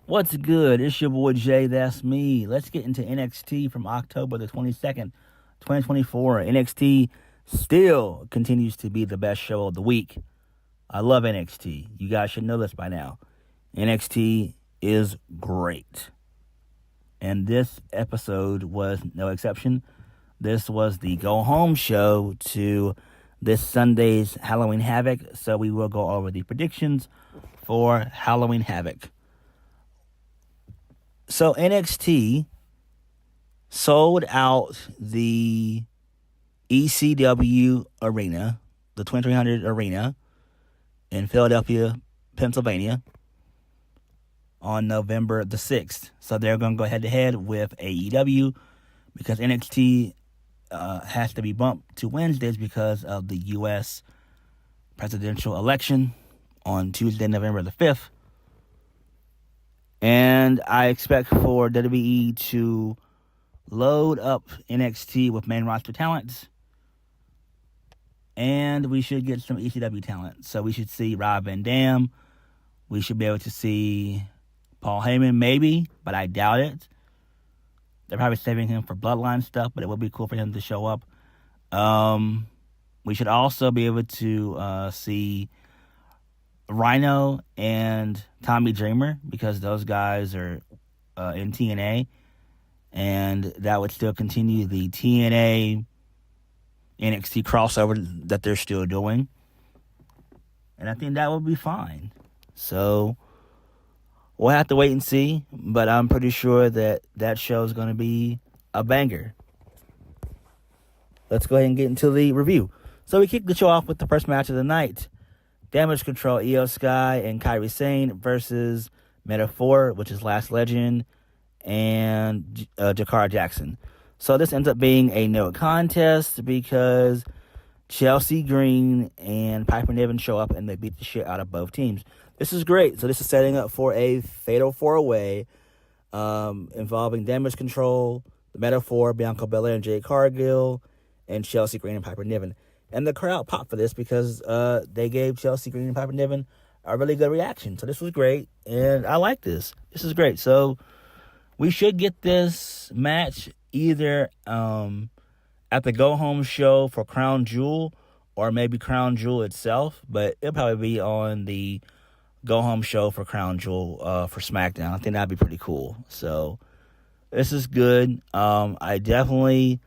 What's good? It's your boy JayThat'sMe. Let's get into NXT from October the 22nd, 2024. NXT still continues to be the best show of the week. I love NXT. You guys should know this by now. NXT is great. And this episode was no exception. This was the go-home show to this Sunday's Halloween Havoc. So we will go over the predictions for Halloween Havoc. So NXT sold out the ECW arena, the 2300 arena in Philadelphia, Pennsylvania on November the 6th. So they're going to go head-to-head with AEW because NXT has to be bumped to Wednesdays because of the U.S. presidential election on Tuesday, November the 5th. And I expect for WWE to load up NXT with main roster talent. And we should get some ECW talent. So we should see Rob Van Dam. We should be able to see Paul Heyman, maybe, but I doubt it. They're probably saving him for Bloodline stuff, but it would be cool for him to show up. We should also be able to see Rhino and Tommy Dreamer because those guys are in TNA, and that would still continue the TNA NXT crossover that they're still doing, and I think that would be fine. So we'll have to wait and see, but I'm pretty sure that show is going to be a banger. Let's go ahead and get into the review. So we kick the show off with the first match of the night. Damage Control, Io Sky and Kairi Sane versus Metaphor, which is Last Legend, and Jakara Jackson. So this ends up being a no contest because Chelsea Green and Piper Niven show up and they beat the shit out of both teams. This is great. So this is setting up for a fatal four-way involving Damage Control, the Metaphor, Bianca Belair and Jade Cargill, and Chelsea Green and Piper Niven. And the crowd popped for this because they gave Chelsea Green and Piper Niven a really good reaction. So this was great, and I like this. This is great. So we should get this match either at the go-home show for Crown Jewel or maybe Crown Jewel itself, but it'll probably be on the go-home show for Crown Jewel for SmackDown. I think that'd be pretty cool. So this is good. I definitely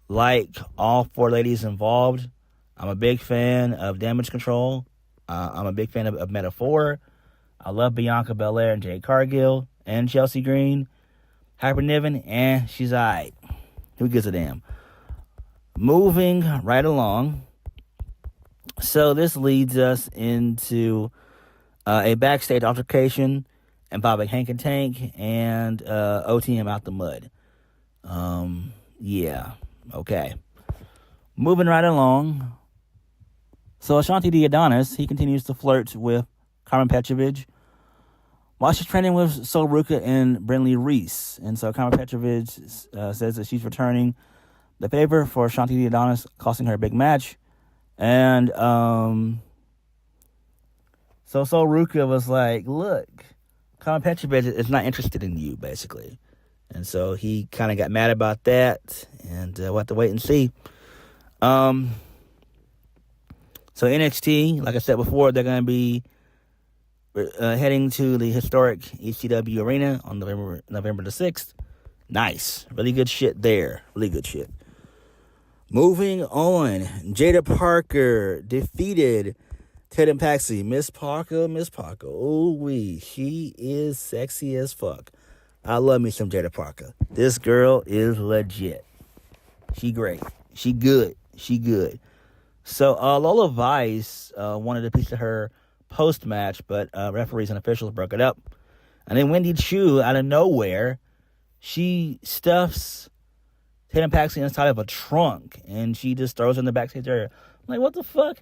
like all four ladies involved. I'm a big fan of Damage Control. I'm a big fan of Metaphor. I love Bianca Belair and Jade Cargill and Chelsea Green. Piper Niven, she's alright. Who gives a damn? Moving right along. So this leads us into a backstage altercation involving Hank and Tank and OTM out the mud. Yeah. Okay. Moving right along. So Ashanti the Adonis, he continues to flirt with Carmen Petrovich while she's training with Sol Ruka and Brinley Reese. And so Carmen Petrovich says that she's returning the favor for Ashanti the Adonis, costing her a big match. And so Sol Ruka was like, look, Carmen Petrovich is not interested in you, basically. And so he kind of got mad about that, and we'll have to wait and see. So NXT, like I said before, they're going to be heading to the historic ECW arena on November the 6th. Nice. Really good shit there. Really good shit. Moving on. Jada Parker defeated Tatum Paxley. Miss Parker. Ooh-wee. She is sexy as fuck. I love me some Jada Parker. This girl is legit. She great. She good. So Lola Vice wanted a piece of her post-match, but referees and officials broke it up. And then Wendy Chu, out of nowhere, she stuffs Tatum Paxley inside of a trunk, and she just throws her in the backstage area. I'm like, what the fuck?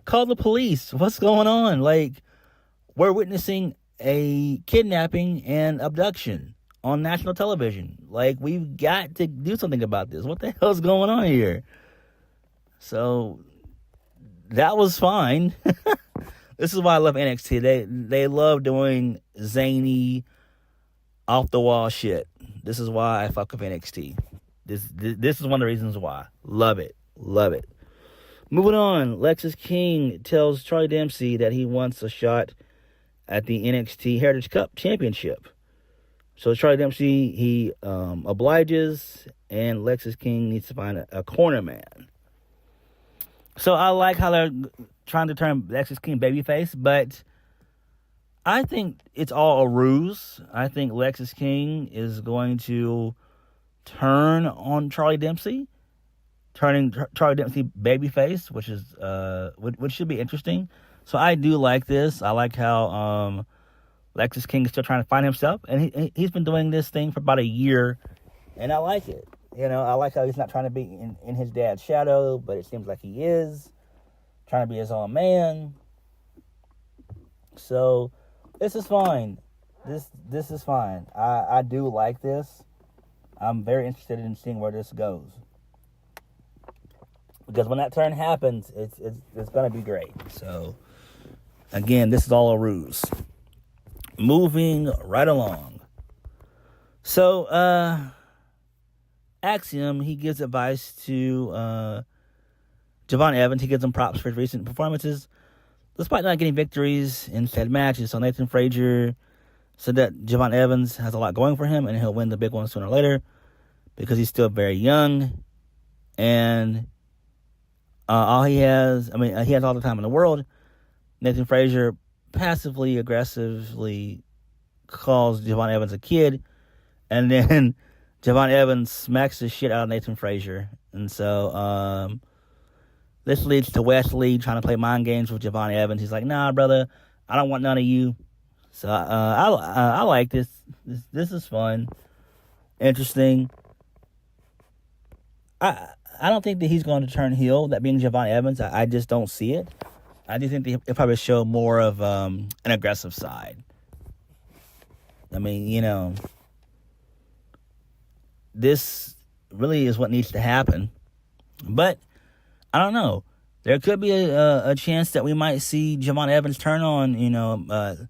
Call the police. What's going on? Like, we're witnessing a kidnapping and abduction on national television. Like, we've got to do something about this. What the hell's going on here? So that was fine. This is why I love NXT. They love doing zany, off the wall shit. This is why I fuck with NXT. This is one of the reasons why. Love it. Moving on, Lexis King tells Charlie Dempsey that he wants a shot at the NXT Heritage Cup Championship. So Charlie Dempsey, he obliges, and Lexis King needs to find a corner man. So I like how they're trying to turn Lexis King babyface, but I think it's all a ruse. I think Lexis King is going to turn on Charlie Dempsey, turning Charlie Dempsey babyface, which should be interesting. So I do like this. I like how Lexis King is still trying to find himself, and he's been doing this thing for about a year, and I like it. I like how he's not trying to be in his dad's shadow, but it seems like he is trying to be his own man. So this is fine. This is fine. I do like this. I'm very interested in seeing where this goes, because when that turn happens, it's gonna be great. So again, this is all a ruse. Moving right along. So Axiom, he gives advice to Javon Evans. He gives him props for his recent performances, despite not getting victories in said matches. So Nathan Frazier said that Javon Evans has a lot going for him, and he'll win the big one sooner or later because he's still very young, and he has all the time in the world. Nathan Frazier passively aggressively calls Javon Evans a kid, and then Javon Evans smacks the shit out of Nathan Frazier. And so this leads to Wesley trying to play mind games with Javon Evans. He's like, nah, brother, I don't want none of you. So I like this. This is fun, interesting. I don't think that he's going to turn heel, that being Javon Evans. I just don't see it. I do think he'll probably show more of an aggressive side. I mean, this really is what needs to happen. But I don't know. There could be a chance that we might see Javon Evans turn on,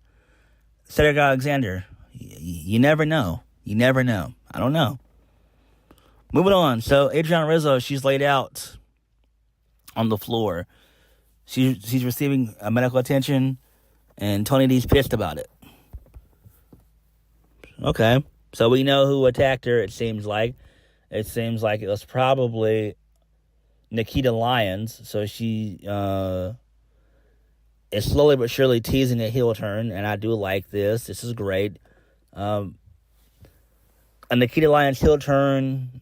Cedric Alexander. You never know. I don't know. Moving on. So Adrianna Rizzo, she's laid out on the floor. She's receiving medical attention, and Tony D's pissed about it. Okay. So we know who attacked her, it seems like. It seems like it was probably Nikkita Lyons. So she is slowly but surely teasing a heel turn, and I do like this. This is great. A Nikkita Lyons heel turn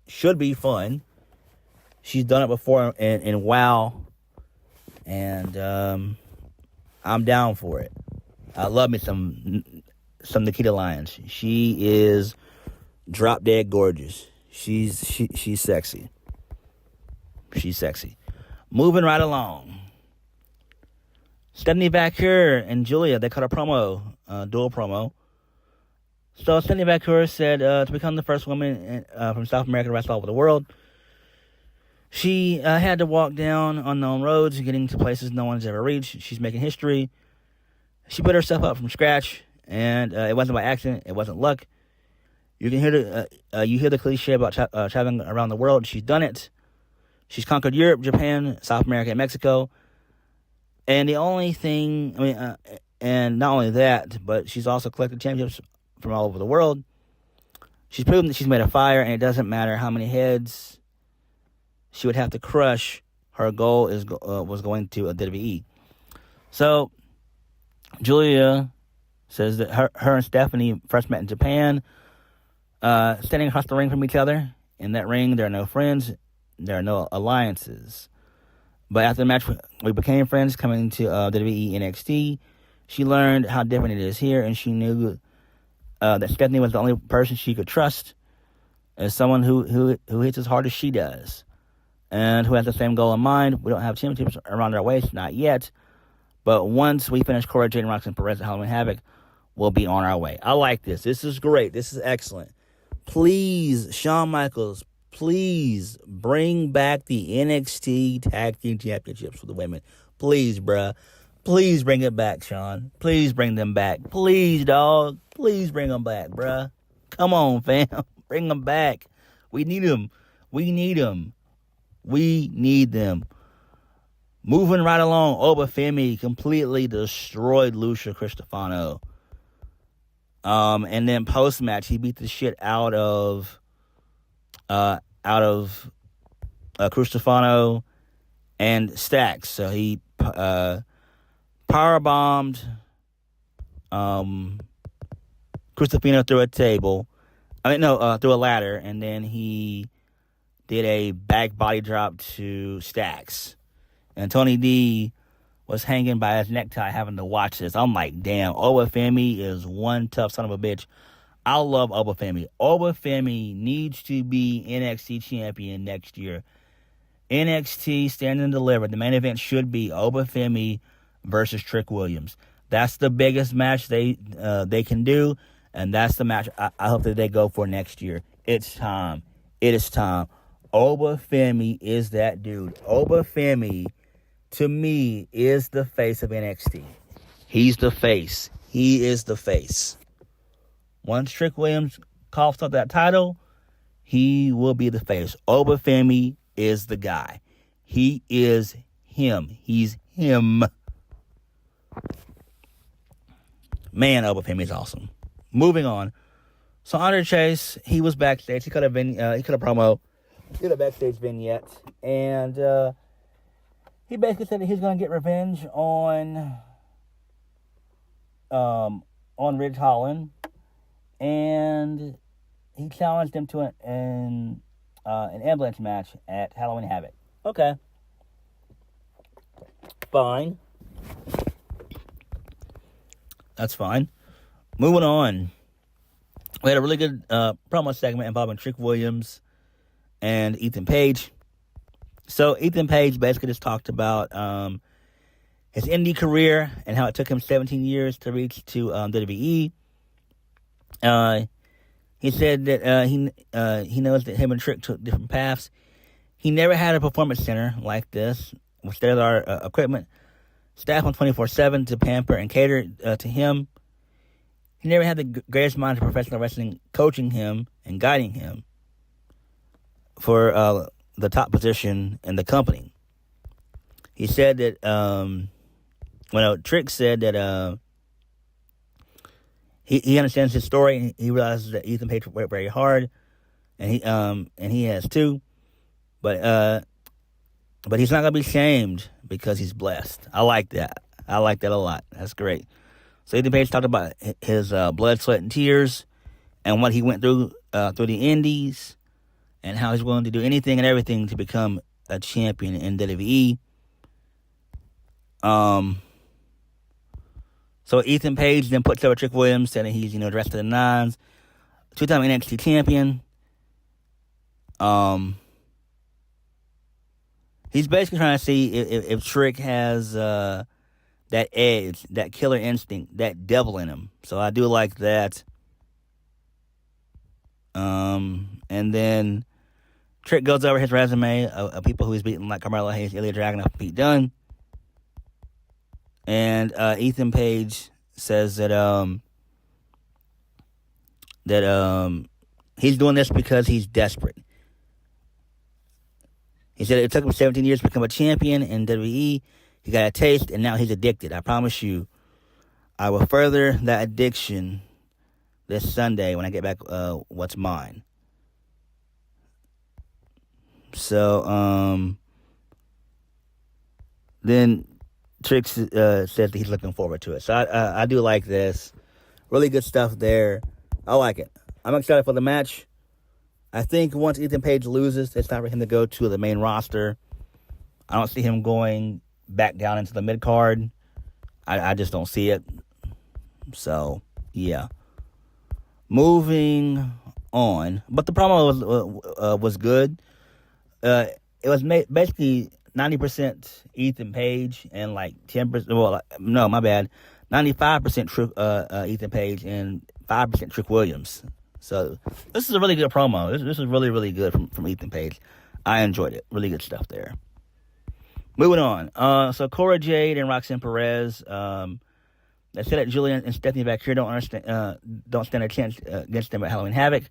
should be fun. She's done it before in WoW, and I'm down for it. I love me some Nikkita Lyons. She is drop dead gorgeous. She's sexy. She's sexy. Moving right along. Stephanie Baker and Julia, they cut a promo, dual promo. So Stephanie Baker said to become the first woman from South America to wrestle all over the world, she had to walk down unknown roads, getting to places no one's ever reached. She's making history. She put herself up from scratch, and it wasn't by accident. It wasn't luck. You can hear the cliche about traveling around the world. She's done it. She's conquered Europe, Japan, South America, and Mexico. And the only thing, and not only that, but she's also collected championships from all over the world. She's proven that she's made of fire, and it doesn't matter how many heads she would have to crush. Her goal was going to a WWE. So Julia says that her and Stephanie first met in Japan, standing across the ring from each other. In that ring, there are no friends, there are no alliances. But after the match, we became friends. Coming to WWE NXT, she learned how different it is here, and she knew that Stephanie was the only person she could trust as someone who hits as hard as she does, and who has the same goal in mind. We don't have championships around our waist, not yet. But once we finish Cora Jade and Roxanne Perez at Halloween Havoc, we'll be on our way. I like this. This is great. This is excellent. Please, Shawn Michaels, please bring back the NXT Tag Team Championships for the women. Please, bruh. Please bring it back, Sean. Please bring them back. Please, dog. Please bring them back, bruh. Come on, fam. Bring them back. We need them. We need them. We need them. Moving right along, Oba Femi completely destroyed Lucia Cristofano. And then post-match, he beat the shit out of Cristofano and Stacks. So he power bombed Cristofano through a table. Through a ladder, and then he did a back body drop to Stacks. And Tony D was hanging by his necktie having to watch this. I'm like, damn, Oba Femi is one tough son of a bitch. I love Oba Femi. Oba Femi needs to be NXT champion next year. NXT Stand and Deliver. The main event should be Oba Femi versus Trick Williams. That's the biggest match they can do, and that's the match I hope that they go for next year. It's time. It is time. Oba Femi is that dude. Oba Femi, to me, is the face of NXT. He's the face. He is the face. Once Trick Williams coughs up that title, he will be the face. Oba Femi is the guy. He is him. He's him. Man, Oba Femi is awesome. Moving on. So Andre Chase, he was backstage. He could have promo. He did a backstage vignette, and he basically said that he's going to get revenge on Ridge Holland, and he challenged him to an ambulance match at Halloween Havoc. Okay, fine. That's fine. Moving on. We had a really good promo segment involving Trick Williams and Ethan Page. So Ethan Page basically just talked about his indie career and how it took him 17 years to reach to WWE. He said that he knows that him and Trick took different paths. He never had a performance center like this with state-of-the-art equipment, staff on 24/7 to pamper and cater to him. He never had the greatest mind of professional wrestling coaching him and guiding him for the top position in the company. He said that, Trick said that he understands his story. He realizes that Ethan Page worked very hard, and he has too. But he's not gonna be shamed because he's blessed. I like that. I like that a lot. That's great. So Ethan Page talked about his blood, sweat, and tears, and what he went through the Indies, and how he's willing to do anything and everything to become a champion in WWE. So Ethan Page then puts over Trick Williams, saying that he's dressed to the nines, two-time NXT champion. He's basically trying to see if Trick has that edge, that killer instinct, that devil in him. So I do like that. And then Trick goes over his resume of people who he's beaten, like Carmelo Hayes, Ilya Dragunov, Pete Dunne. And Ethan Page says that he's doing this because he's desperate. He said it took him 17 years to become a champion in WWE. He got a taste, and now he's addicted. I promise you, I will further that addiction this Sunday when I get back what's mine. So, then Trick says that he's looking forward to it. So I do like this. Really good stuff there. I like it. I'm excited for the match. I think once Ethan Page loses, it's time for him to go to the main roster. I don't see him going back down into the mid-card. I just don't see it. So, yeah. Moving on. But the promo was good. It was basically 90% Ethan Page and like 10%, well, no, my bad, 95% Ethan Page and 5% Trick Williams. So this is a really good promo. This is really, really good from Ethan Page. I enjoyed it. Really good stuff there. Moving on. So Cora Jade and Roxanne Perez. They said that Julia and Stephanie back here don't stand a chance against them at Halloween Havoc.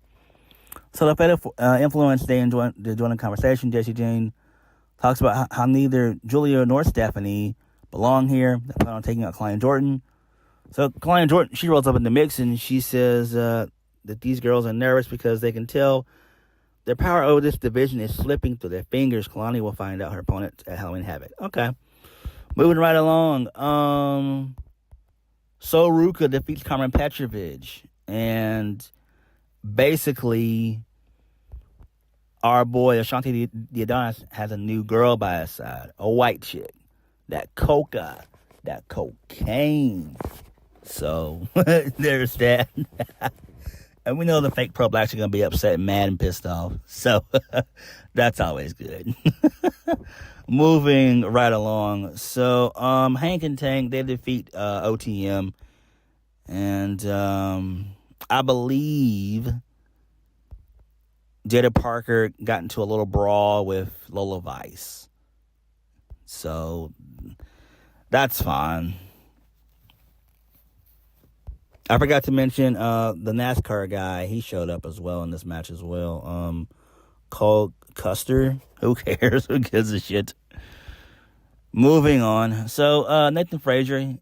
So the fatal influence, they join the conversation. Jessie Jane talks about how neither Julia nor Stephanie belong here. They plan on taking out Klein Jordan. So Klein Jordan, she rolls up in the mix and she says that these girls are nervous because they can tell their power over this division is slipping through their fingers. Kalani will find out her opponent at Halloween Havoc. Okay. Moving right along. So Ruka defeats Carmen Petrovich. And basically, our boy Ashanti the Adonis has a new girl by his side. A white chick. That coca. That cocaine. So, there's that. And we know the fake pro blacks are going to be upset and mad and pissed off. So, that's always good. Moving right along. So, Hank and Tank, they defeat OTM. And I believe Jada Parker got into a little brawl with Lola Vice. So, that's fine. I forgot to mention the NASCAR guy. He showed up as well in this match as well. Cole Custer. Who cares? Who gives a shit? Moving on. So Nathan Frazier,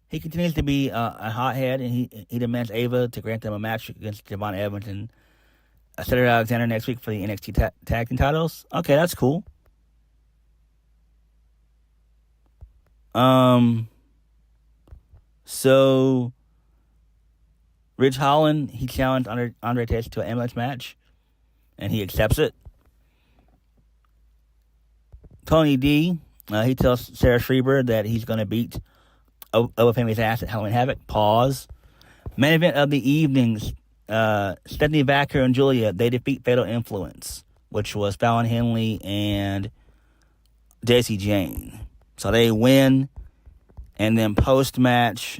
he continues to be a hothead, and he demands Ava to grant them a match against Javon Evans and Cedric Alexander next week for the NXT tag team titles. Okay, that's cool. So Ridge Holland, he challenged Andre Tate to an ambulance match, and he accepts it. Tony D, he tells Sarah Schreiber that he's going to beat Oba Femi's ass at Halloween Havoc. Pause. Main event of the evenings, Stephanie Vacker and Julia, they defeat Fatal Influence, which was Fallon Henley and Jessie Jane. So they win, and then post-match,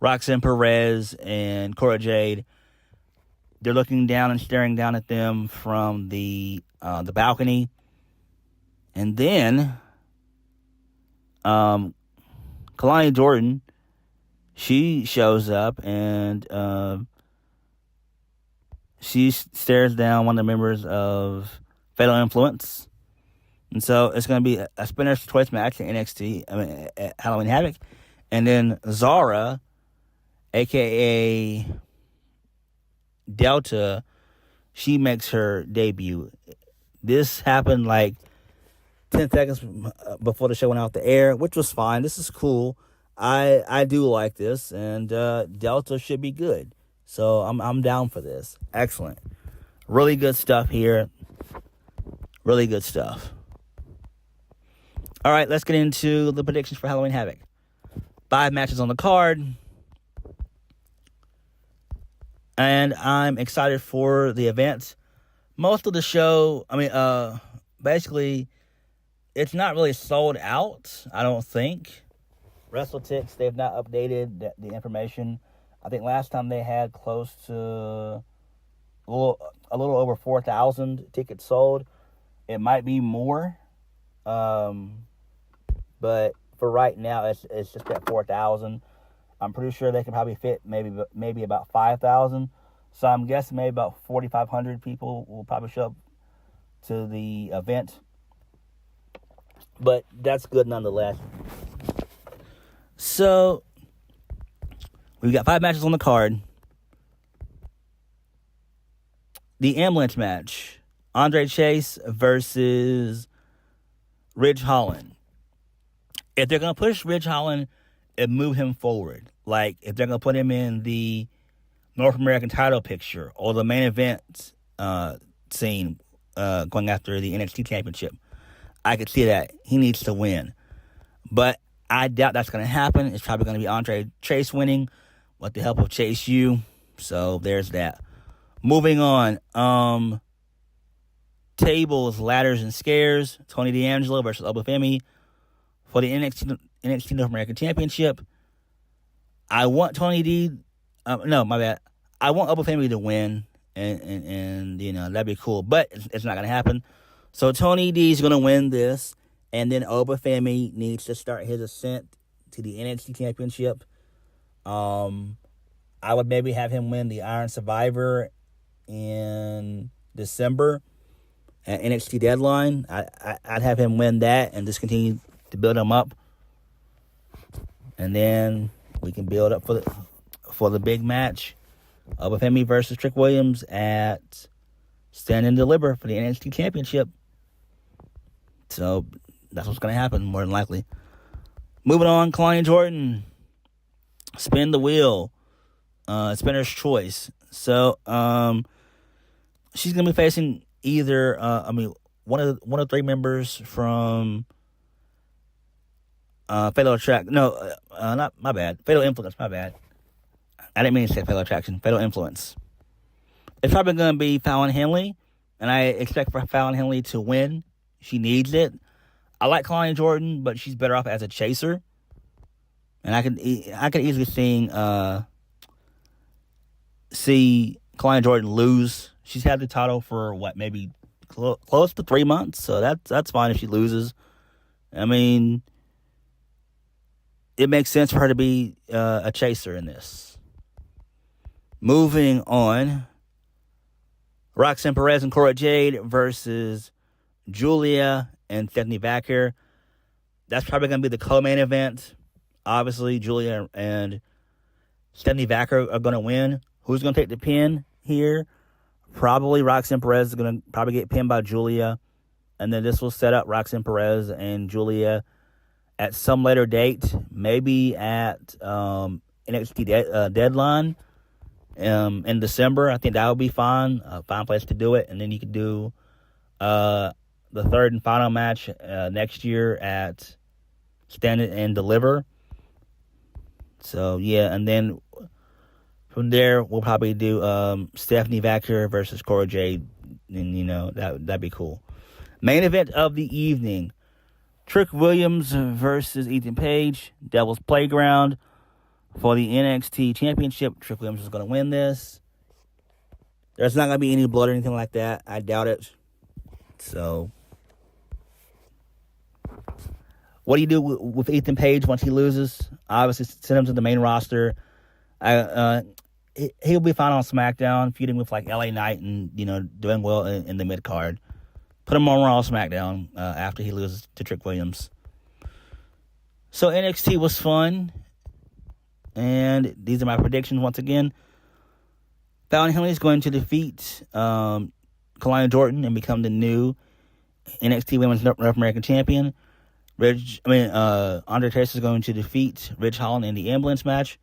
Roxanne Perez and Cora Jade, they're looking down and staring down at them from the balcony. And then Kalani Jordan, she shows up and she stares down one of the members of Fatal Influence. And so it's going to be a spinner's choice match in NXT, at Halloween Havoc. And then Zara, a.k.a. Delta, she makes her debut. This happened like 10 seconds before the show went off the air, which was fine. This is cool. I do like this, and Delta should be good. So I'm down for this. Excellent. Really good stuff here. Really good stuff. All right, let's get into the predictions for Halloween Havoc. 5 matches on the card. And I'm excited for the event. Most of the show, basically, it's not really sold out, I don't think. WrestleTix, they've not updated the information. I think last time they had close to a little over 4,000 tickets sold. It might be more. But for right now, it's just at 4,000. I'm pretty sure they can probably fit maybe about 5,000. So I'm guessing maybe about 4,500 people will probably show up to the event. But that's good nonetheless. So we've got 5 matches on the card. The ambulance match, Andre Chase versus Ridge Holland. If they're going to push Ridge Holland and move him forward, like if they're going to put him in the North American title picture or the main event scene going after the NXT championship, I could see that. He needs to win. But I doubt that's going to happen. It's probably going to be Andre Chase winning with the help of Chase U. So there's that. Moving on. Tables, ladders, and scares. Tony D'Angelo versus Oba Femi for the NXT North American Championship. I want Tony D. No, my bad. I want Oba Femi to win, and that'd be cool. But it's not going to happen. So Tony D is going to win this, and then Oba Femi needs to start his ascent to the NXT Championship. I would maybe have him win the Iron Survivor in December at NXT Deadline. I'd have him win that and just continue to build him up, and then we can build up for the big match, Oba Femi versus Trick Williams at Stand and Deliver for the NXT Championship. So that's what's going to happen, more than likely. Moving on, Kalani Jordan. Spin the wheel. Spinner's choice. So she's going to be facing either, one of three members from Fatal Attraction. No, not my bad. Fatal Influence, my bad. I didn't mean to say Fatal Attraction. Fatal Influence. It's probably going to be Fallon Henley, and I expect for Fallon Henley to win. She needs it. I like Kalani Jordan, but she's better off as a chaser. And I could easily see Kalani Jordan lose. She's had the title for maybe close to 3 months, so that's fine if she loses. I mean, it makes sense for her to be a chaser in this. Moving on, Roxanne Perez and Cora Jade versus Julia and Stephanie Vaquer. That's probably going to be the co-main event. Obviously, Julia and Stephanie Vaquer are going to win. Who's going to take the pin here? Probably Roxanne Perez is going to probably get pinned by Julia. And then this will set up Roxanne Perez and Julia at some later date. Maybe at NXT Deadline in December. I think that would be fine. A fine place to do it. And then you could do the third and final match next year at Stand and Deliver. So, yeah, and then from there, we'll probably do Stephanie Vaquer versus Cora Jade, and, that'd be cool. Main event of the evening, Trick Williams versus Ethan Page, Devil's Playground for the NXT Championship. Trick Williams is going to win this. There's not going to be any blood or anything like that. I doubt it. So, what do you do with Ethan Page once he loses? Obviously, send him to the main roster. He'll be fine on SmackDown, feuding with LA Knight and doing well in the mid card. Put him on Raw SmackDown after he loses to Trick Williams. So NXT was fun, and these are my predictions once again. Fallon Henley is going to defeat Kalani Jordan and become the new NXT Women's North American Champion. Andre Chase is going to defeat Ridge Holland in the ambulance match.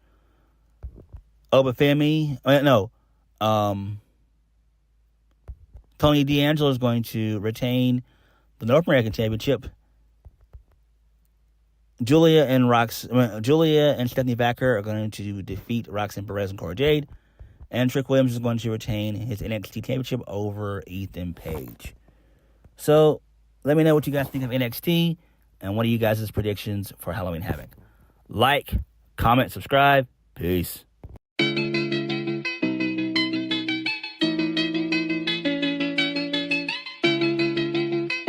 Oba Femi, Tony D'Angelo is going to retain the North American Championship. Julia and Stephanie Vaquer are going to defeat Roxanne Perez and Cora Jade. And Trick Williams is going to retain his NXT Championship over Ethan Page. So, let me know what you guys think of NXT. And what are you guys' predictions for Halloween Havoc? Like, comment, subscribe. Peace.